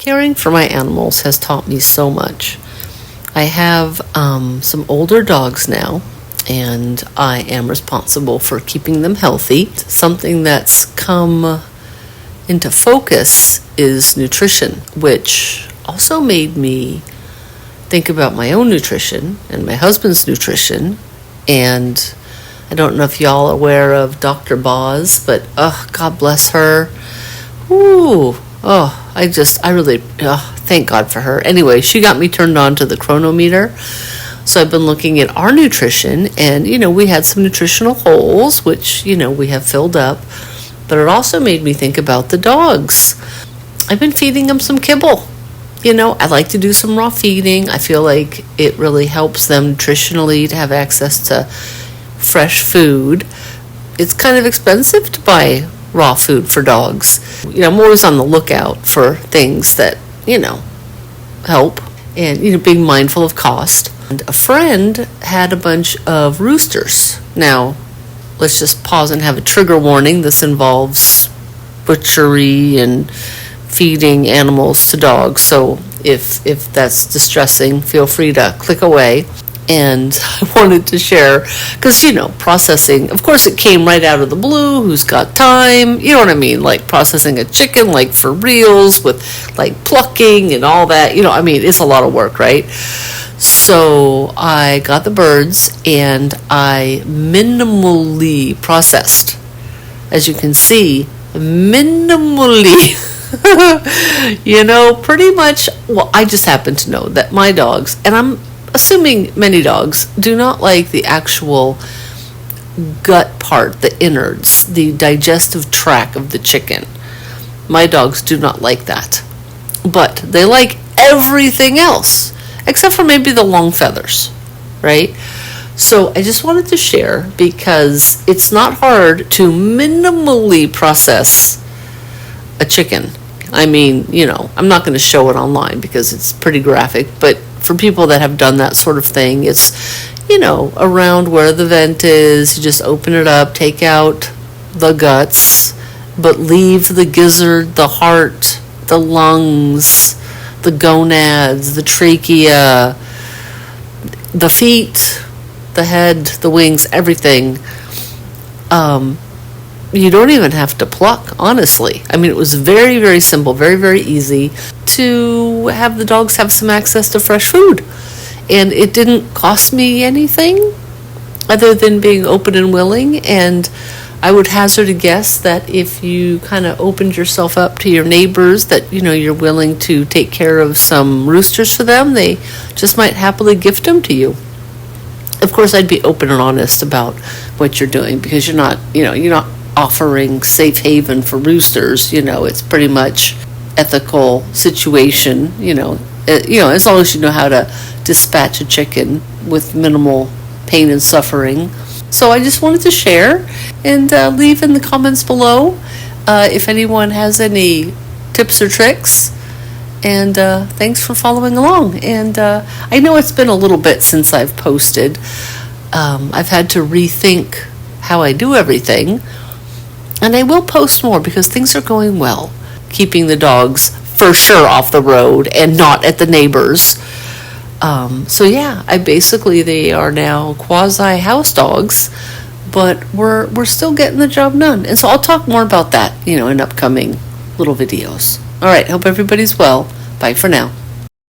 Caring for my animals has taught me so much. I have some older dogs now, and I am responsible for keeping them healthy. Something that's come into focus is nutrition, which also made me think about my own nutrition and my husband's nutrition. And I don't know if y'all are aware of Dr. Boz, but God bless her. Thank God for her. Anyway, she got me turned on to the chronometer. So I've been looking at our nutrition, and, we had some nutritional holes, which, we have filled up. But it also made me think about the dogs. I've been feeding them some kibble. I like to do some raw feeding. I feel like it really helps them nutritionally to have access to fresh food. It's kind of expensive to buy raw food for dogs. I'm always on the lookout for things that, help, and, being mindful of cost. And a friend had a bunch of roosters. Now, let's just pause and have a trigger warning. This involves butchery and feeding animals to dogs. So if that's distressing, feel free to click away. And I wanted to share, because, processing, of course, it came right out of the blue. Who's got time? You know what I mean? Like processing a chicken, like for reals, with like plucking and all that. It's a lot of work, right? So I got the birds and I minimally processed. As you can see, minimally. Pretty much, well, I just happen to know that my dogs, and I'm assuming many dogs, do not like the actual gut part, the innards, the digestive tract of the chicken. My dogs do not like that. But they like everything else, except for maybe the long feathers, right? So I just wanted to share, because it's not hard to minimally process a chicken. I'm not going to show it online because it's pretty graphic, but for people that have done that sort of thing, it's, around where the vent is, you just open it up, take out the guts, but leave the gizzard, the heart, the lungs, the gonads, the trachea, the feet, the head, the wings, everything. You don't even have to pluck, honestly. It was very, very simple, very, very easy to have the dogs have some access to fresh food. And it didn't cost me anything other than being open and willing. And I would hazard a guess that if you kind of opened yourself up to your neighbors, that, you're willing to take care of some roosters for them, they just might happily gift them to you. Of course, I'd be open and honest about what you're doing, because you're not offering safe haven for roosters. It's pretty much ethical situation, as long as you know how to dispatch a chicken with minimal pain and suffering. So I just wanted to share, and leave in the comments below if anyone has any tips or tricks. And thanks for following along. And I know it's been a little bit since I've posted. I've had to rethink how I do everything. And I will post more, because things are going well. Keeping the dogs for sure off the road and not at the neighbors. They are now quasi house dogs, but we're still getting the job done. And so I'll talk more about that, in upcoming little videos. All right, hope everybody's well. Bye for now.